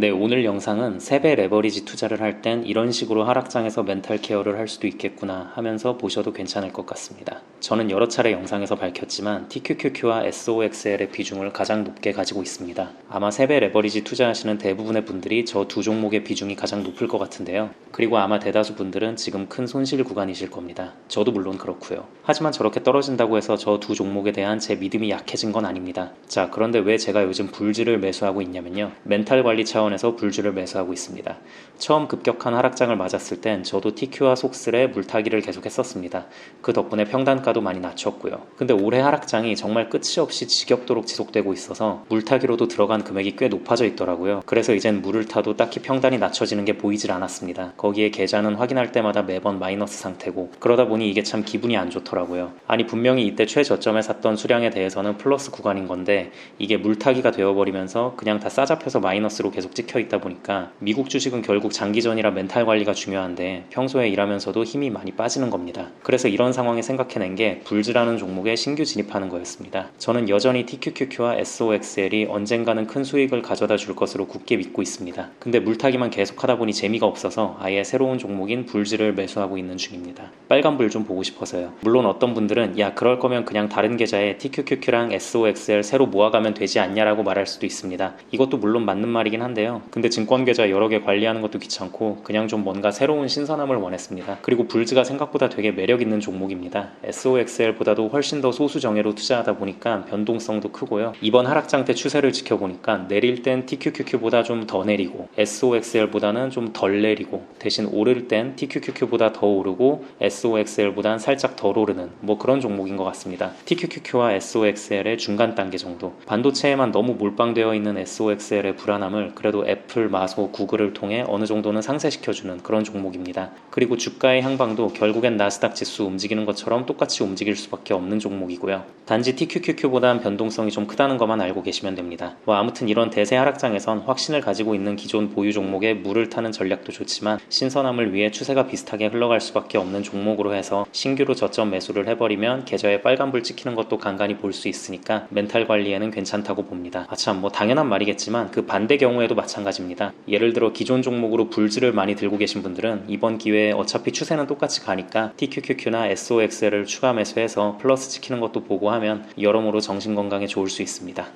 네, 오늘 영상은 3배 레버리지 투자를 할 땐 이런 식으로 하락장에서 멘탈 케어를 할 수도 있겠구나 하면서 보셔도 괜찮을 것 같습니다. 저는 여러 차례 영상에서 밝혔지만 TQQQ와 SOXL의 비중을 가장 높게 가지고 있습니다. 아마 3배 레버리지 투자하시는 대부분의 분들이 저 두 종목의 비중이 가장 높을 것 같은데요. 그리고 아마 대다수 분들은 지금 큰 손실 구간이실 겁니다. 저도 물론 그렇고요. 하지만 저렇게 떨어진다고 해서 저 두 종목에 대한 제 믿음이 약해진 건 아닙니다. 자, 그런데 왜 제가 요즘 불주를 매수하고 있냐면요. 멘탈 관리 차원에서 불주를 매수하고 있습니다. 처음 급격한 하락장을 맞았을 땐 저도 TQ와 속슬에 물타기를 계속 했었습니다. 그 덕분에 평단가도 많이 낮췄고요. 근데 올해 하락장이 정말 끝이 없이 지겹도록 지속되고 있어서 물타기로도 들어간 금액이 꽤 높아져 있더라고요. 그래서 이젠 물을 타도 딱히 평단이 낮춰지는 게 보이질 않았습니다. 거기에 계좌는 확인할 때마다 매번 마이너스 상태고, 그러다 보니 이게 참 기분이 안 좋더라고요. 아니, 분명히 이때 최저점에 샀던 수량에 대해서는 플러스 구간인 건데 이게 물타기가 되어버리면서 그냥 다 싸잡혀서 마이너스로 계속 찍혀 있다 보니까 미국 주식은 결국 장기전이라 멘탈 관리가 중요한데 평소에 일하면서도 힘이 많이 빠지는 겁니다. 그래서 이런 상황에 생각해낸 게 불주라는 종목에 신규 진입하는 거였습니다. 저는 여전히 TQQQ와 SOXL이 언젠가는 큰 수익을 가져다 줄 것으로 굳게 믿고 있습니다. 근데 물타기만 계속 하다 보니 재미가 없어서 아예 새로운 종목인 불주를 매수하고 있는 중입니다. 빨간불 좀 보고 싶어서요. 물론 어떤 분들은 야, 그럴 거면 그냥 다른 계좌에 TQQQ랑 SOXL 새로 모아가면 되지 않냐라고 말할 수도 있습니다. 이것도 물론 맞는 말이긴 한데요. 근데 증권계좌 여러 개 관리하는 것도 귀찮고 그냥 좀 뭔가 새로운 신선함을 원했습니다. 그리고 불즈가 생각보다 되게 매력 있는 종목입니다. SOXL보다도 훨씬 더 소수 정예로 투자하다 보니까 변동성도 크고요. 이번 하락장 때 추세를 지켜보니까 내릴 땐 TQQQ보다 좀 더 내리고 SOXL보다는 좀 덜 내리고, 대신 오를 땐 TQQQ보다 더 오르고 SOXL보단 살짝 덜 오르는 뭐 그런 종목인 것 같습니다. TQQQ와 SOXL의 중간 단계 정도. 반도체에만 너무 몰빵되어 있는 SOXL의 불안함을 그래도 애플, 마소, 구글을 통해 어느 정도는 상쇄시켜주는 그런 종목입니다. 그리고 주가의 향방도 결국엔 나스닥 지수 움직이는 것처럼 똑같이 움직일 수밖에 없는 종목이고요. 단지 TQQQ보단 변동성이 좀 크다는 것만 알고 계시면 됩니다. 뭐 아무튼 이런 대세 하락장에선 확신을 가지고 있는 기존 보유 종목에 물을 타는 전략도 좋지만 신선함을 위해 추세가 비슷하게 흘러갈 수밖에 없는 종목으로 해서 신규로 저점 매수를 해버리면 계좌에 빨간불 찍히는 것도 간간히 볼 수 있으니까 멘탈 관리에는 괜찮다고 봅니다. 참, 뭐 당연한 말이겠지만 그 반대 경우에도 마찬가지입니다. 예를 들어 기존 종목으로 불주를 많이 들고 계신 분들은 이번 기회에 어차피 추세는 똑같이 가니까 TQQQ나 SOXL을 추가 매수해서 플러스 찍히는 것도 보고 하면 여러모로 정신건강에 좋을 수 있습니다.